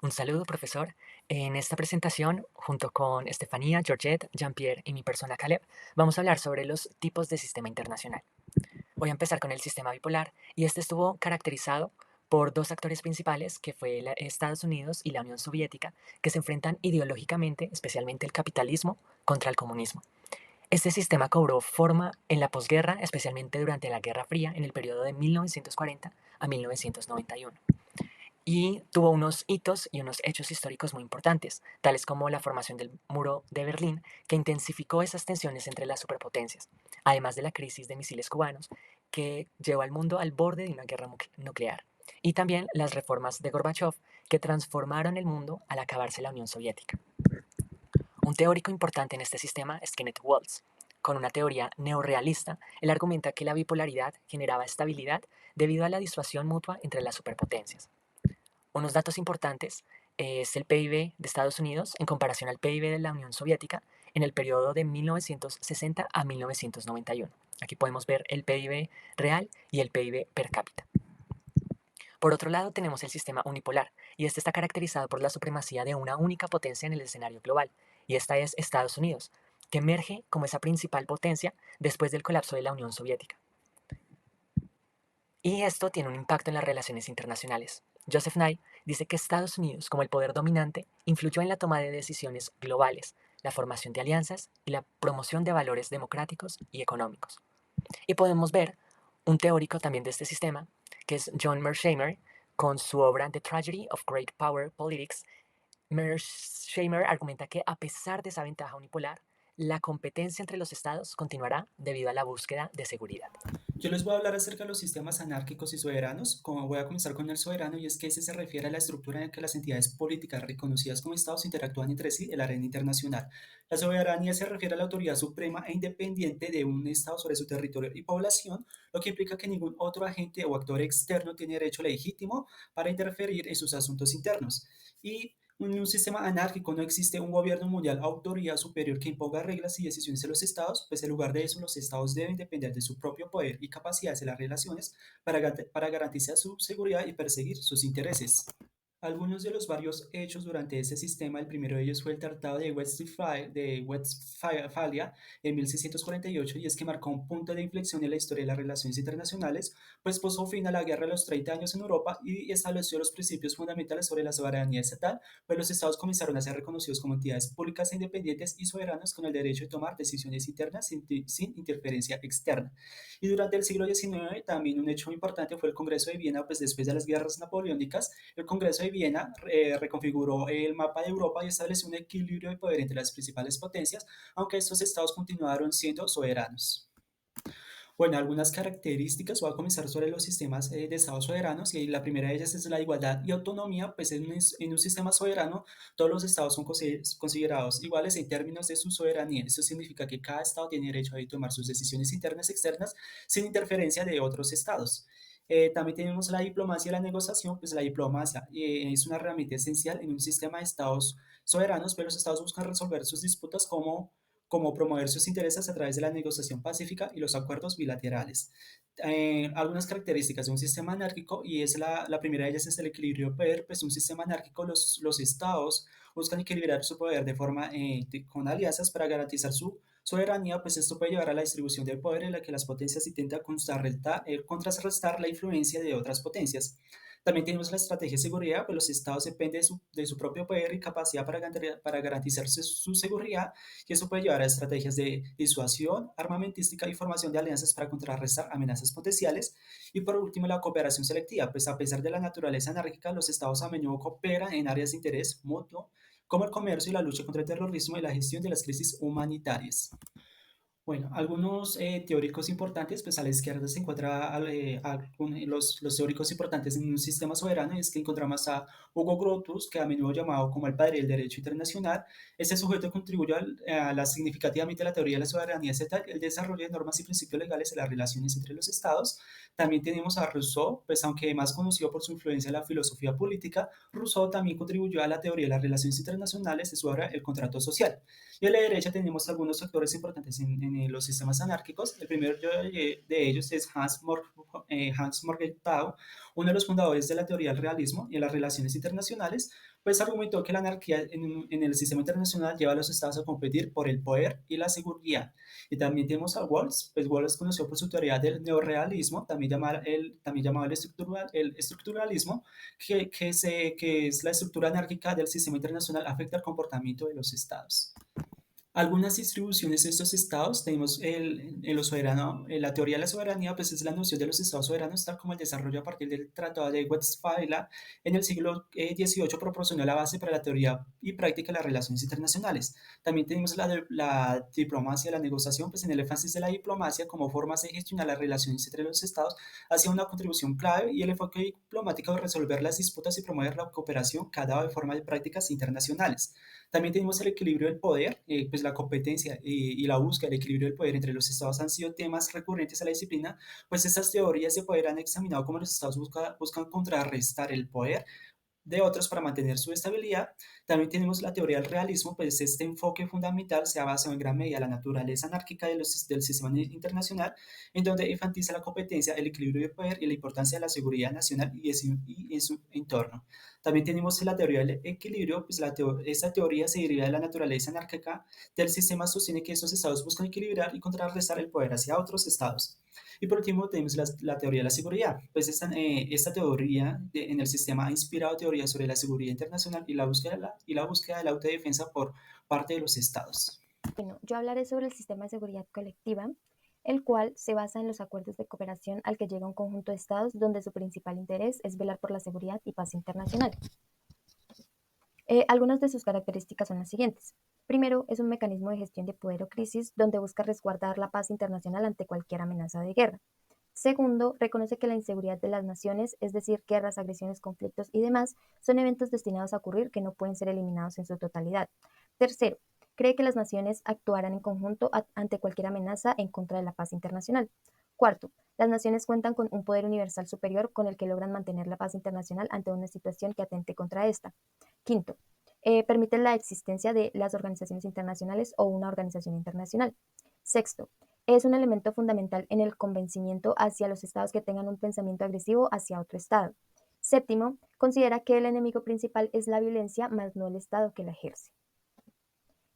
Un saludo, profesor. En esta presentación, junto con Estefanía, Georgette, Jean-Pierre y mi persona Caleb, vamos a hablar sobre los tipos de sistema internacional. Voy a empezar con el sistema bipolar y este estuvo caracterizado por dos actores principales, que fue Estados Unidos y la Unión Soviética, que se enfrentan ideológicamente, especialmente el capitalismo, contra el comunismo. Este sistema cobró forma en la posguerra, especialmente durante la Guerra Fría, en el periodo de 1940 a 1991 y tuvo unos hitos y unos hechos históricos muy importantes, tales como la formación del muro de Berlín, que intensificó esas tensiones entre las superpotencias, además de la crisis de misiles cubanos, que llevó al mundo al borde de una guerra nuclear, y también las reformas de Gorbachev, que transformaron el mundo al acabarse la Unión Soviética. Un teórico importante en este sistema es Kenneth Waltz. Con una teoría neorrealista, él argumenta que la bipolaridad generaba estabilidad debido a la disuasión mutua entre las superpotencias. Unos datos importantes es el PIB de Estados Unidos en comparación al PIB de la Unión Soviética en el periodo de 1960 a 1991. Aquí podemos ver el PIB real y el PIB per cápita. Por otro lado, tenemos el sistema unipolar, y este está caracterizado por la supremacía de una única potencia en el escenario global, y esta es Estados Unidos, que emerge como esa principal potencia después del colapso de la Unión Soviética. Y esto tiene un impacto en las relaciones internacionales. Joseph Nye dice que Estados Unidos, como el poder dominante, influyó en la toma de decisiones globales, la formación de alianzas y la promoción de valores democráticos y económicos. Y podemos ver un teórico también de este sistema, que es John Mearsheimer, con su obra The Tragedy of Great Power Politics. Mearsheimer argumenta que a pesar de esa ventaja unipolar, la competencia entre los estados continuará debido a la búsqueda de seguridad. Yo les voy a hablar acerca de los sistemas anárquicos y soberanos. Como voy a comenzar con el soberano, y es que ese se refiere a la estructura en la que las entidades políticas reconocidas como estados interactúan entre sí en la arena internacional. La soberanía se refiere a la autoridad suprema e independiente de un estado sobre su territorio y población, lo que implica que ningún otro agente o actor externo tiene derecho legítimo para interferir en sus asuntos internos. Y en un sistema anárquico no existe un gobierno mundial autoridad superior que imponga reglas y decisiones a los estados, pues en lugar de eso los estados deben depender de su propio poder y capacidades en las relaciones para garantizar su seguridad y perseguir sus intereses. Algunos de los varios hechos durante ese sistema, el primero de ellos fue el Tratado de Westfalia en 1648, y es que marcó un punto de inflexión en la historia de las relaciones internacionales, pues puso fin a la Guerra de los 30 años en Europa y estableció los principios fundamentales sobre la soberanía estatal, pues los estados comenzaron a ser reconocidos como entidades públicas e independientes y soberanos con el derecho de tomar decisiones internas sin interferencia externa. Y durante el siglo XIX también un hecho importante fue el Congreso de Viena, pues después de las guerras napoleónicas, el Congreso de Viena reconfiguró el mapa de Europa y estableció un equilibrio de poder entre las principales potencias, aunque estos estados continuaron siendo soberanos. Bueno, algunas características, voy a comenzar sobre los sistemas de estados soberanos, y la primera de ellas es la igualdad y autonomía, pues en un sistema soberano todos los estados son considerados iguales en términos de su soberanía. Eso significa que cada estado tiene derecho a tomar sus decisiones internas y externas sin interferencia de otros estados. También tenemos la diplomacia y la negociación, pues la diplomacia es una herramienta esencial en un sistema de estados soberanos, pero los estados buscan resolver sus disputas como promover sus intereses a través de la negociación pacífica y los acuerdos bilaterales. Algunas características de un sistema anárquico, y es la primera de ellas es el equilibrio de poder, pues un sistema anárquico, los estados buscan equilibrar su poder de forma con alianzas para garantizar su soberanía, pues esto puede llevar a la distribución del poder en la que las potencias intentan contrarrestar la influencia de otras potencias. También tenemos la estrategia de seguridad, pues los estados dependen de su propio poder y capacidad para garantizar su seguridad, y eso puede llevar a estrategias de disuasión, armamentística y formación de alianzas para contrarrestar amenazas potenciales. Y por último, la cooperación selectiva, pues a pesar de la naturaleza anárquica, los estados a menudo cooperan en áreas de interés mutuo, como el comercio y la lucha contra el terrorismo y la gestión de las crisis humanitarias. Bueno, algunos teóricos importantes, pues a la izquierda se encuentra los teóricos importantes en un sistema soberano, y es que encontramos a Hugo Grotius, que a menudo llamado como el padre del derecho internacional. Este sujeto contribuyó significativamente a la teoría de la soberanía estatal, el desarrollo de normas y principios legales en las relaciones entre los estados. También tenemos a Rousseau, pues aunque más conocido por su influencia en la filosofía política, Rousseau también contribuyó a la teoría de las relaciones internacionales de su obra El contrato social. Y a la derecha tenemos algunos actores importantes en los sistemas anárquicos. El primero de ellos es Hans Morgenthau, uno de los fundadores de la teoría del realismo y de las relaciones internacionales, pues argumentó que la anarquía en el sistema internacional lleva a los estados a competir por el poder y la seguridad. Y también tenemos a Walls, pues Walls conoció por su teoría del neorrealismo, también llamado el estructuralismo, que es la estructura anárquica del sistema internacional afecta al comportamiento de los estados. Algunas distribuciones de estos estados, tenemos lo soberano, la teoría de la soberanía, pues es la noción de los estados soberanos, tal como el desarrollo a partir del Tratado de Westfalia en el siglo XVIII proporcionó la base para la teoría y práctica de las relaciones internacionales. También tenemos la diplomacia, la negociación, pues en el énfasis de la diplomacia como formas de gestionar las relaciones entre los estados hacia una contribución clave y el enfoque diplomático de resolver las disputas y promover la cooperación cada vez de forma de prácticas internacionales. También tenemos el equilibrio del poder, pues la competencia y la búsqueda del equilibrio del poder entre los estados han sido temas recurrentes a la disciplina, pues estas teorías de poder han examinado cómo los estados buscan contrarrestar el poder de otros para mantener su estabilidad. También tenemos la teoría del realismo, pues este enfoque fundamental se ha basado en gran medida en la naturaleza anárquica del sistema internacional, en donde enfatiza la competencia, el equilibrio de poder y la importancia de la seguridad nacional y en su entorno. También tenemos la teoría del equilibrio, pues esta teoría se deriva de la naturaleza anárquica del sistema, sostiene que estos estados buscan equilibrar y contrarrestar el poder hacia otros estados. Y por último tenemos la teoría de la seguridad. Pues esta teoría en el sistema ha inspirado teorías sobre la seguridad internacional y la búsqueda de la autodefensa por parte de los estados. Bueno, yo hablaré sobre el sistema de seguridad colectiva, el cual se basa en los acuerdos de cooperación al que llega un conjunto de estados donde su principal interés es velar por la seguridad y paz internacional. Algunas de sus características son las siguientes. Primero, es un mecanismo de gestión de poder o crisis donde busca resguardar la paz internacional ante cualquier amenaza de guerra. Segundo, reconoce que la inseguridad de las naciones, es decir, guerras, agresiones, conflictos y demás, son eventos destinados a ocurrir que no pueden ser eliminados en su totalidad. Tercero, cree que las naciones actuarán en conjunto ante cualquier amenaza en contra de la paz internacional. Cuarto, las naciones cuentan con un poder universal superior con el que logran mantener la paz internacional ante una situación que atente contra esta. Quinto, permite la existencia de las organizaciones internacionales o una organización internacional. Sexto, es un elemento fundamental en el convencimiento hacia los estados que tengan un pensamiento agresivo hacia otro estado. Séptimo, considera que el enemigo principal es la violencia, más no el estado que la ejerce.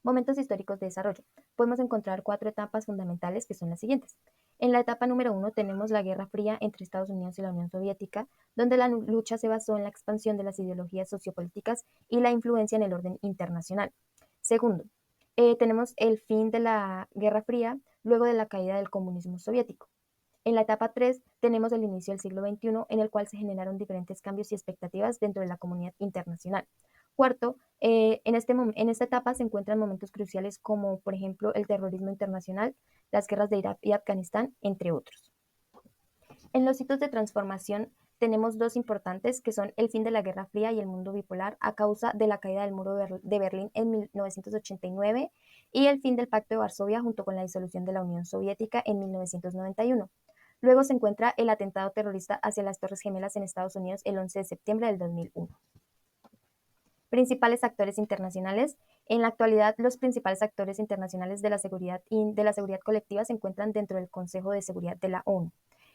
Momentos históricos de desarrollo. Podemos encontrar 4 etapas fundamentales que son las siguientes. En la etapa número 1 tenemos la Guerra Fría entre Estados Unidos y la Unión Soviética, donde la lucha se basó en la expansión de las ideologías sociopolíticas y la influencia en el orden internacional. Segundo, tenemos el fin de la Guerra Fría luego de la caída del comunismo soviético. En la etapa 3 tenemos el inicio del siglo XXI, en el cual se generaron diferentes cambios y expectativas dentro de la comunidad internacional. Cuarto, en esta etapa se encuentran momentos cruciales como, por ejemplo, el terrorismo internacional, las guerras de Irak y Afganistán, entre otros. En los hitos de transformación tenemos 2 importantes, que son el fin de la Guerra Fría y el mundo bipolar a causa de la caída del muro de Berlín en 1989 y el fin del Pacto de Varsovia junto con la disolución de la Unión Soviética en 1991. Luego se encuentra el atentado terrorista hacia las Torres Gemelas en Estados Unidos el 11 de septiembre del 2001. Principales actores internacionales. En la actualidad, los principales actores internacionales de la seguridad colectiva se encuentran dentro del Consejo de Seguridad de la ONU.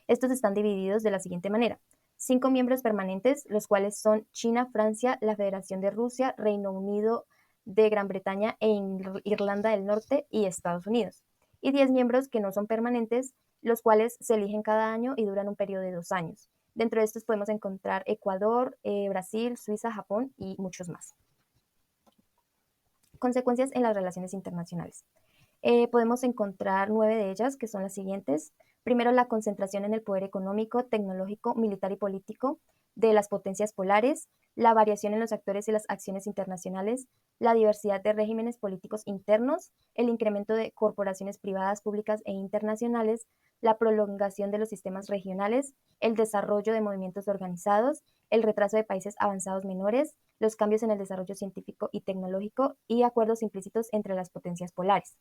Estos están divididos de la siguiente manera. 5 miembros permanentes, los cuales son China, Francia, la Federación de Rusia, Reino Unido de Gran Bretaña e Irlanda del Norte y Estados Unidos. Y 10 miembros que no son permanentes, los cuales se eligen cada año y duran un periodo de 2 años. Dentro de estos podemos encontrar Ecuador, Brasil, Suiza, Japón y muchos más. Consecuencias en las relaciones internacionales. Podemos encontrar 9 de ellas, que son las siguientes. Primero, la concentración en el poder económico, tecnológico, militar y político de las potencias polares, la variación en los actores y las acciones internacionales, la diversidad de regímenes políticos internos, el incremento de corporaciones privadas, públicas e internacionales, la prolongación de los sistemas regionales, el desarrollo de movimientos organizados, el retraso de países avanzados menores, los cambios en el desarrollo científico y tecnológico y acuerdos implícitos entre las potencias polares.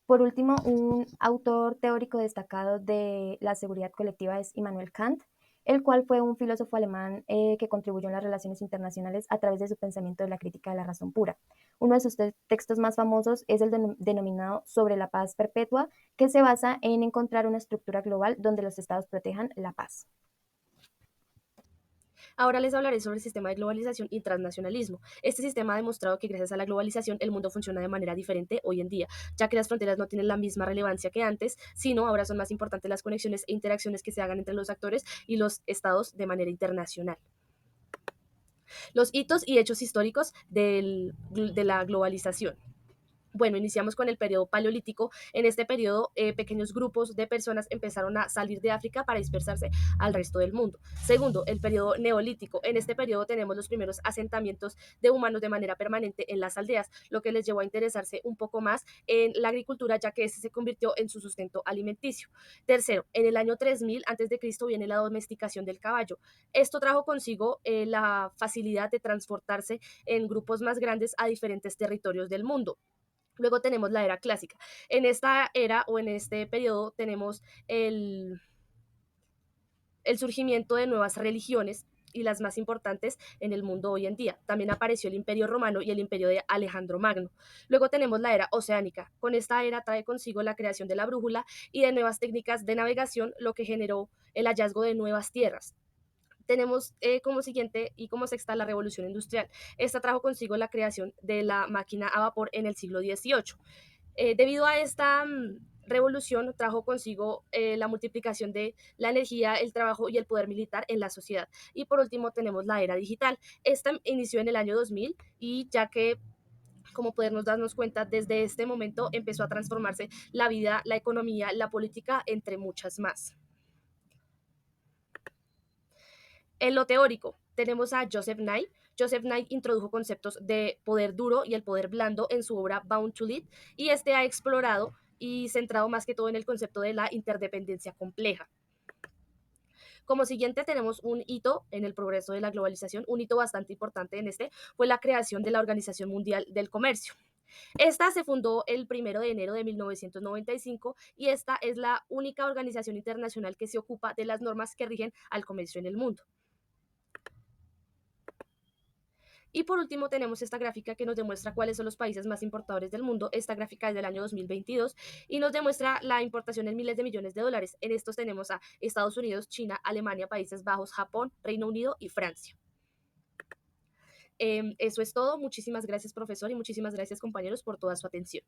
Por último, un autor teórico destacado de la seguridad colectiva es Immanuel Kant. el cual fue un filósofo alemán que contribuyó en las relaciones internacionales a través de su pensamiento de la crítica de la razón pura. Uno de sus textos más famosos es el denominado Sobre la paz perpetua, que se basa en encontrar una estructura global donde los estados protejan la paz. Ahora les hablaré sobre el sistema de globalización y transnacionalismo. Este sistema ha demostrado que gracias a la globalización el mundo funciona de manera diferente hoy en día, ya que las fronteras no tienen la misma relevancia que antes, sino ahora son más importantes las conexiones e interacciones que se hagan entre los actores y los estados de manera internacional. Los hitos y hechos históricos de la globalización. Bueno, iniciamos con el periodo paleolítico. En este periodo, pequeños grupos de personas empezaron a salir de África para dispersarse al resto del mundo. Segundo, el periodo neolítico. En este periodo tenemos los primeros asentamientos de humanos de manera permanente en las aldeas, lo que les llevó a interesarse un poco más en la agricultura, ya que este se convirtió en su sustento alimenticio. Tercero, en el año 3000 a.C. viene la domesticación del caballo. Esto trajo consigo la facilidad de transportarse en grupos más grandes a diferentes territorios del mundo. Luego tenemos la era clásica. En esta era o en este periodo tenemos el surgimiento de nuevas religiones y las más importantes en el mundo hoy en día. También apareció el Imperio Romano y el Imperio de Alejandro Magno. Luego tenemos la era oceánica. Con esta era trae consigo la creación de la brújula y de nuevas técnicas de navegación, lo que generó el hallazgo de nuevas tierras. Tenemos como siguiente y como sexta la revolución industrial. Esta trajo consigo la creación de la máquina a vapor en el siglo XVIII. Debido a esta revolución trajo consigo la multiplicación de la energía, el trabajo y el poder militar en la sociedad. Y por último tenemos la era digital. Esta inició en el año 2000 y ya que como podemos darnos cuenta, desde este momento empezó a transformarse la vida, la economía, la política, entre muchas más. En lo teórico, tenemos a Joseph Nye. Joseph Nye introdujo conceptos de poder duro y el poder blando en su obra Bound to Lead, y este ha explorado y centrado más que todo en el concepto de la interdependencia compleja. Como siguiente tenemos un hito en el progreso de la globalización. Un hito bastante importante en este fue la creación de la Organización Mundial del Comercio. Esta se fundó el 1 de enero de 1995 y esta es la única organización internacional que se ocupa de las normas que rigen al comercio en el mundo. Y por último tenemos esta gráfica que nos demuestra cuáles son los países más importadores del mundo. Esta gráfica es del año 2022 y nos demuestra la importación en miles de millones de dólares. En estos tenemos a Estados Unidos, China, Alemania, Países Bajos, Japón, Reino Unido y Francia. Eso es todo. Muchísimas gracias, profesor, y muchísimas gracias, compañeros, por toda su atención.